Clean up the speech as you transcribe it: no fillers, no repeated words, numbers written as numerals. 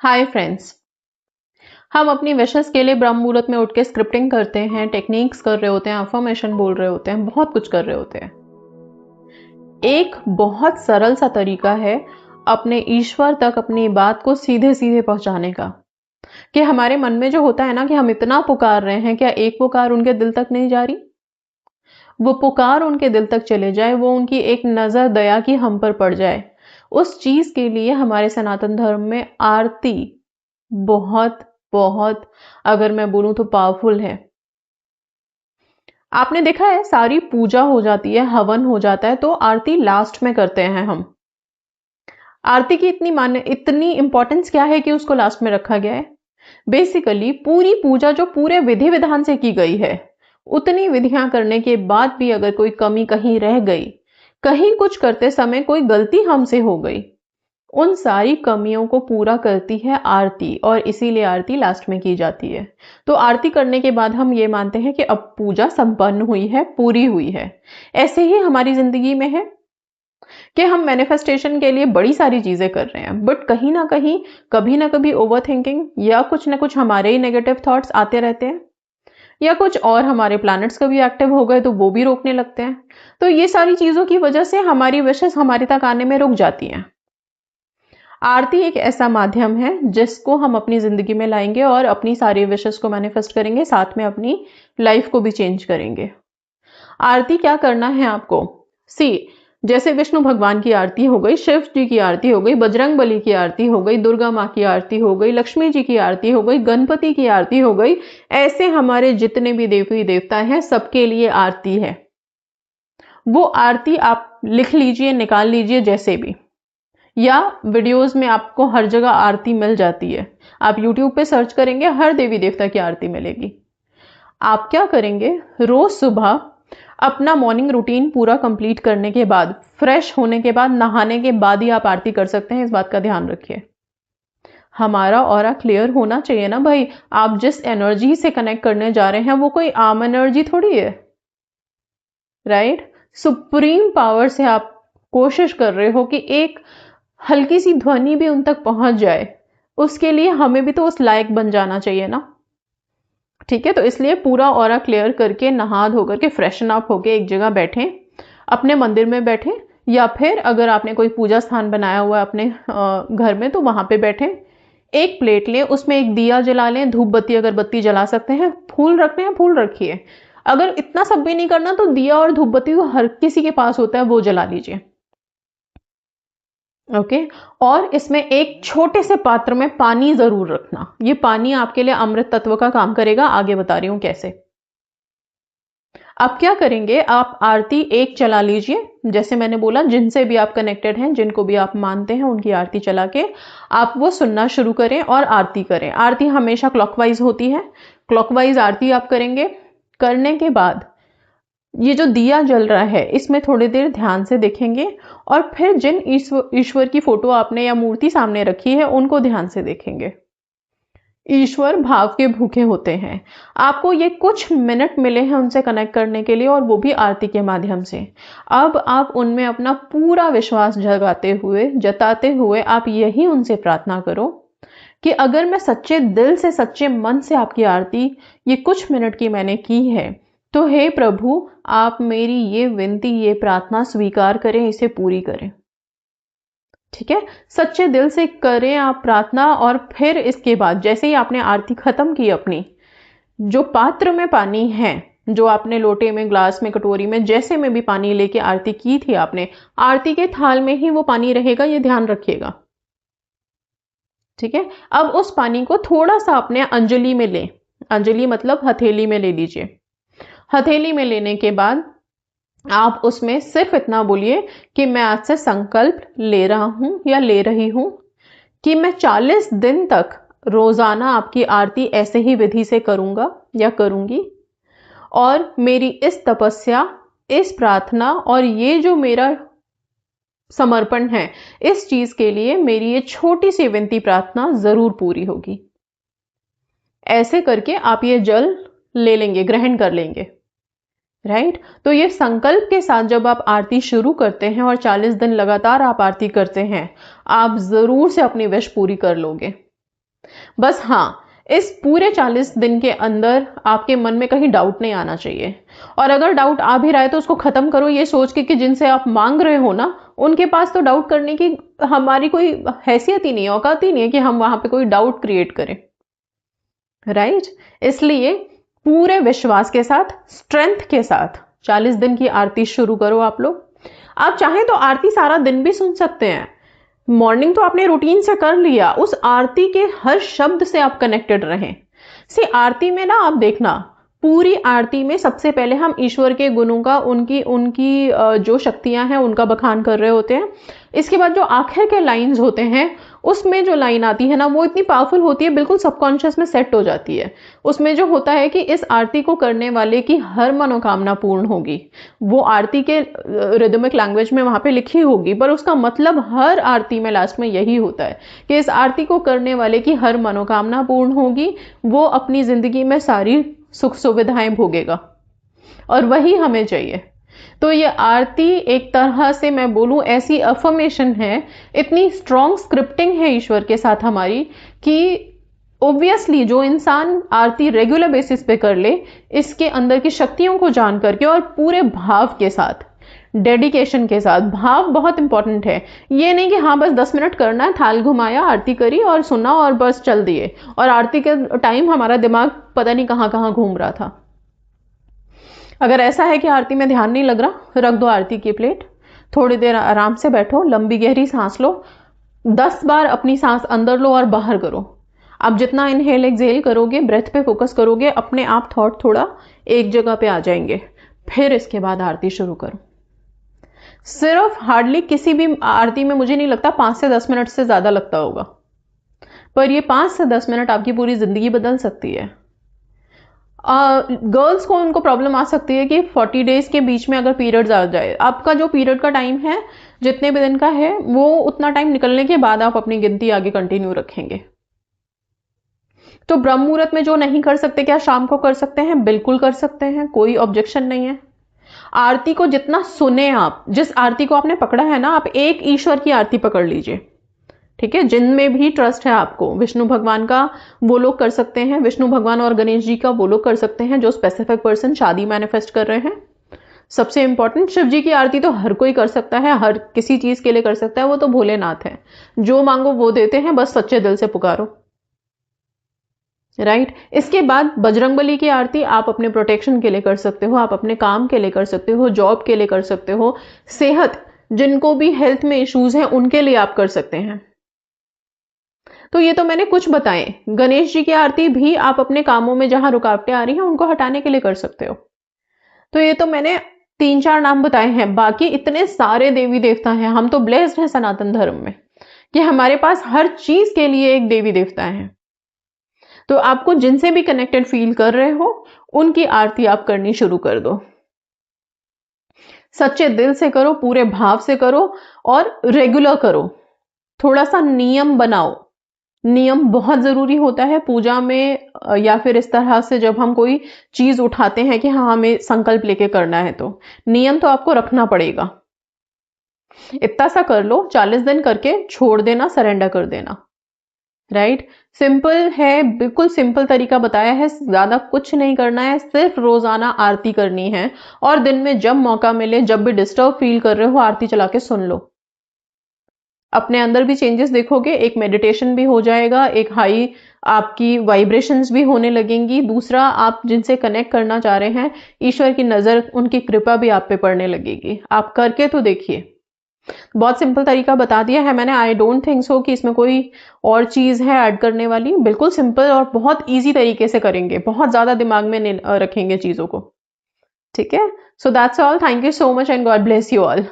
Hi friends. हम अपनी wishes के लिए ब्रह्म मुहूर्त में उठ के स्क्रिप्टिंग करते हैं, टेक्निक्स कर रहे होते हैं, अफर्मेशन बोल रहे होते हैं, बहुत कुछ कर रहे होते हैं। एक बहुत सरल सा तरीका है अपने ईश्वर तक अपनी बात को सीधे सीधे पहुंचाने का। कि हमारे मन में जो होता है ना कि हम इतना पुकार रहे हैं, क्या एक पुकार उनके दिल तक नहीं जा रही? वो पुकार उनके दिल तक चले जाए, वो उनकी एक नजर दया की हम पर पड़ जाए। उस चीज के लिए हमारे सनातन धर्म में आरती बहुत बहुत, अगर मैं बोलूं तो पावरफुल है। आपने देखा है सारी पूजा हो जाती है, हवन हो जाता है, तो आरती लास्ट में करते हैं हम। आरती की इतनी इंपॉर्टेंस क्या है कि उसको लास्ट में रखा गया है? बेसिकली पूरी पूजा जो पूरे विधि विधान से की गई है, उतनी विधियां करने के बाद भी अगर कोई कमी कहीं रह गई, कहीं कुछ करते समय कोई गलती हमसे हो गई, उन सारी कमियों को पूरा करती है आरती, और इसीलिए आरती लास्ट में की जाती है। तो आरती करने के बाद हम ये मानते हैं कि अब पूजा संपन्न हुई है, पूरी हुई है। ऐसे ही हमारी जिंदगी में है कि हम मैनिफेस्टेशन के लिए बड़ी सारी चीजें कर रहे हैं, बट कहीं ना कहीं कभी ना कभी ओवर थिंकिंग या कुछ ना कुछ हमारे ही नेगेटिव थॉट्स आते रहते हैं, या कुछ और हमारे प्लैनेट्स कभी एक्टिव हो गए तो वो भी रोकने लगते हैं। तो ये सारी चीजों की वजह से हमारी विशेस हमारे तक आने में रुक जाती हैं। आरती एक ऐसा माध्यम है जिसको हम अपनी जिंदगी में लाएंगे और अपनी सारी विशेस को मैनिफेस्ट करेंगे, साथ में अपनी लाइफ को भी चेंज करेंगे। आरती क्या करना है आपको? सी, जैसे विष्णु भगवान की आरती हो गई, शिव जी की आरती हो गई, बजरंग बली की आरती हो गई, दुर्गा माँ की आरती हो गई, लक्ष्मी जी की आरती हो गई, गणपति की आरती हो गई, ऐसे हमारे जितने भी देवी देवता हैं सबके लिए आरती है। वो आरती आप लिख लीजिए, निकाल लीजिए, जैसे भी, या वीडियोस में आपको हर जगह आरती मिल जाती है। आप YouTube पे सर्च करेंगे, हर देवी देवता की आरती मिलेगी। आप क्या करेंगे, रोज सुबह अपना मॉर्निंग रूटीन पूरा कंप्लीट करने के बाद, फ्रेश होने के बाद, नहाने के बाद ही आप आरती कर सकते हैं। इस बात का ध्यान रखिए। हमारा ऑरा क्लियर होना चाहिए ना भाई। आप जिस एनर्जी से कनेक्ट करने जा रहे हैं वो कोई आम एनर्जी थोड़ी है, राइट? सुप्रीम पावर से आप कोशिश कर रहे हो कि एक हल्की सी ध्वनि भी उन तक पहुंच जाए। उसके लिए हमें भी तो उस लायक बन जाना चाहिए ना। ठीक है, तो इसलिए पूरा ऑरा क्लियर करके, नहा धो करके, फ्रेशन अप होके एक जगह बैठें, अपने मंदिर में बैठें, या फिर अगर आपने कोई पूजा स्थान बनाया हुआ है अपने घर में तो वहां पे बैठें। एक प्लेट लें, उसमें एक दिया जला लें, धूप बत्ती अगरबत्ती जला सकते हैं, फूल रखने हैं फूल रखिए। अगर इतना सब भी नहीं करना तो दिया और धूप बत्ती तो हर किसी के पास होता है, वो जला लीजिए। ओके। और इसमें एक छोटे से पात्र में पानी जरूर रखना। ये पानी आपके लिए अमृत तत्व का काम करेगा, आगे बता रही हूं कैसे। आप क्या करेंगे, आप आरती एक चला लीजिए, जैसे मैंने बोला जिनसे भी आप कनेक्टेड हैं, जिनको भी आप मानते हैं, उनकी आरती चला के आप वो सुनना शुरू करें और आरती करें। आरती हमेशा क्लॉकवाइज होती है, क्लॉकवाइज आरती आप करेंगे। करने के बाद ये जो दिया जल रहा है इसमें थोड़ी देर ध्यान से देखेंगे, और फिर जिन ईश्वर की फोटो आपने या मूर्ति सामने रखी है उनको ध्यान से देखेंगे। ईश्वर भाव के भूखे होते हैं। आपको ये कुछ मिनट मिले हैं उनसे कनेक्ट करने के लिए, और वो भी आरती के माध्यम से। अब आप उनमें अपना पूरा विश्वास जताते हुए आप यही उनसे प्रार्थना करो कि अगर मैं सच्चे दिल से, सच्चे मन से आपकी आरती ये कुछ मिनट की मैंने की है, तो हे प्रभु, आप मेरी ये विनती, ये प्रार्थना स्वीकार करें, इसे पूरी करें। ठीक है, सच्चे दिल से करें आप प्रार्थना। और फिर इसके बाद जैसे ही आपने आरती खत्म की अपनी, जो पात्र में पानी है, जो आपने लोटे में, ग्लास में, कटोरी में, जैसे में भी पानी लेके आरती की थी आपने, आरती के थाल में ही वो पानी रहेगा, ये ध्यान रखिएगा। ठीक है, अब उस पानी को थोड़ा सा अपने अंजलि में लें। अंजलि मतलब हथेली में ले लीजिए। हथेली में लेने के बाद आप उसमें सिर्फ इतना बोलिए कि मैं आज से संकल्प ले रहा हूं या ले रही हूं कि मैं 40 दिन तक रोजाना आपकी आरती ऐसे ही विधि से करूंगा या करूंगी, और मेरी इस तपस्या, इस प्रार्थना और ये जो मेरा समर्पण है, इस चीज के लिए मेरी ये छोटी सी विनती प्रार्थना जरूर पूरी होगी। ऐसे करके आप ये जल ले लेंगे, ग्रहण कर लेंगे, राइट? तो ये संकल्प के साथ जब आप आरती शुरू करते हैं और 40 दिन लगातार आप आरती करते हैं, आप जरूर से अपनी विश पूरी कर लोगे। बस हाँ, इस पूरे 40 दिन के अंदर आपके मन में कहीं डाउट नहीं आना चाहिए। और अगर डाउट आ भी रहा है तो उसको खत्म करो ये सोच के कि जिनसे आप मांग रहे हो ना, उनके पास तो डाउट करने की हमारी कोई हैसियत ही नहीं है, औकात ही नहीं है कि हम वहां पे कोई डाउट क्रिएट करें, राइट। इसलिए पूरे विश्वास के साथ, स्ट्रेंथ के साथ 40 दिन की आरती शुरू करो आप लोग। आप चाहें तो आरती सारा दिन भी सुन सकते हैं। मॉर्निंग तो आपने रूटीन से कर लिया, उस आरती के हर शब्द से आप कनेक्टेड रहें। सी आरती में ना आप देखना, पूरी आरती में सबसे पहले हम ईश्वर के गुणों का, उनकी उनकी जो शक्तियां हैं उनका बखान कर रहे होते हैं। इसके बाद जो आखिर के लाइंस होते हैं, उसमें जो लाइन आती है ना, वो इतनी पावरफुल होती है, बिल्कुल सबकॉन्शियस में सेट हो जाती है। उसमें जो होता है कि इस आरती को करने वाले की हर मनोकामना पूर्ण होगी। वो आरती के रिदमिक लैंग्वेज में वहां पे लिखी होगी, पर उसका मतलब हर आरती में लास्ट में यही होता है कि इस आरती को करने वाले की हर मनोकामना पूर्ण होगी, वो अपनी जिंदगी में सारी सुख सुविधाएं भोगेगा, और वही हमें चाहिए। तो ये आरती एक तरह से मैं बोलूं ऐसी अफर्मेशन है, इतनी स्ट्रॉन्ग स्क्रिप्टिंग है ईश्वर के साथ हमारी, कि ऑब्वियसली जो इंसान आरती रेगुलर बेसिस पे कर ले, इसके अंदर की शक्तियों को जान करके और पूरे भाव के साथ, डेडिकेशन के साथ, भाव बहुत इंपॉर्टेंट है। ये नहीं कि हाँ बस 10 मिनट करना है, थाल घुमाया, आरती करी और सुना और बस चल दिए, और आरती के टाइम हमारा दिमाग पता नहीं कहाँ कहाँ घूम रहा था। अगर ऐसा है कि आरती में ध्यान नहीं लग रहा, रख दो आरती की प्लेट, थोड़ी देर आराम से बैठो, लंबी गहरी सांस लो, 10 बार अपनी सांस अंदर लो और बाहर करो। आप जितना इनहेल एक्सहेल करोगे, ब्रेथ पे फोकस करोगे, अपने आप थॉट थोड़ा एक जगह पे आ जाएंगे। फिर इसके बाद आरती शुरू करो। सिर्फ हार्डली किसी भी आरती में मुझे नहीं लगता 5 से 10 मिनट से ज्यादा लगता होगा, पर ये 5 से 10 मिनट आपकी पूरी जिंदगी बदल सकती है। गर्ल्स को उनको प्रॉब्लम आ सकती है कि 40 डेज के बीच में अगर पीरियड्स आ जाए, आपका जो पीरियड का टाइम है जितने भी दिन का है, वो उतना टाइम निकलने के बाद आप अपनी गिनती आगे कंटिन्यू रखेंगे। तो ब्रह्म मुहूर्त में जो नहीं कर सकते, क्या शाम को कर सकते हैं? बिल्कुल कर सकते हैं, कोई ऑब्जेक्शन नहीं है। आरती को जितना सुने आप, जिस आरती को आपने पकड़ा है ना, आप एक ईश्वर की आरती पकड़ लीजिए, ठीक है, जिनमें भी ट्रस्ट है आपको। विष्णु भगवान का वो लोग कर सकते हैं, विष्णु भगवान और गणेश जी का वो लोग कर सकते हैं जो स्पेसिफिक पर्सन शादी मैनिफेस्ट कर रहे हैं। सबसे इंपॉर्टेंट, शिव जी की आरती तो हर कोई कर सकता है, हर किसी चीज के लिए कर सकता है, वो तो भोलेनाथ है, जो मांगो वो देते हैं, बस सच्चे दिल से पुकारो, राइट। इसके बाद बजरंगबली की आरती आप अपने प्रोटेक्शन के लिए कर सकते हो, आप अपने काम के लिए कर सकते हो, जॉब के लिए कर सकते हो, सेहत, जिनको भी हेल्थ में इश्यूज हैं उनके लिए आप कर सकते हैं। तो ये तो मैंने कुछ बताए। गणेश जी की आरती भी आप अपने कामों में जहां रुकावटें आ रही हैं उनको हटाने के लिए कर सकते हो। तो ये तो मैंने 3-4 नाम बताए हैं, बाकी इतने सारे देवी देवता हैं। हम तो ब्लेस्ड हैं सनातन धर्म में कि हमारे पास हर चीज के लिए एक देवी देवता है। तो आपको जिनसे भी कनेक्टेड फील कर रहे हो, उनकी आरती आप करनी शुरू कर दो। सच्चे दिल से करो, पूरे भाव से करो, और रेगुलर करो। थोड़ा सा नियम बनाओ। नियम बहुत जरूरी होता है पूजा में, या फिर इस तरह से जब हम कोई चीज उठाते हैं कि हाँ हमें संकल्प लेके करना है, तो नियम तो आपको रखना पड़ेगा। इतना सा कर लो, 40 दिन करके छोड़ देना, सरेंडर कर देना, राइट। सिंपल है, बिल्कुल सिंपल तरीका बताया है, ज्यादा कुछ नहीं करना है, सिर्फ रोजाना आरती करनी है, और दिन में जब मौका मिले, जब भी डिस्टर्ब फील कर रहे हो, आरती चला के सुन लो। अपने अंदर भी चेंजेस देखोगे, एक मेडिटेशन भी हो जाएगा, एक हाई आपकी वाइब्रेशंस भी होने लगेंगी। दूसरा, आप जिनसे कनेक्ट करना चाह रहे हैं, ईश्वर की नजर, उनकी कृपा भी आप पे पड़ने लगेगी। आप करके तो देखिए। बहुत सिंपल तरीका बता दिया है मैंने। आई डोंट थिंक सो कि इसमें कोई और चीज है ऐड करने वाली। बिल्कुल सिंपल और बहुत इजी तरीके से करेंगे, बहुत ज्यादा दिमाग में रखेंगे चीजों को, ठीक है। So that's all, thank you so much and God bless you all.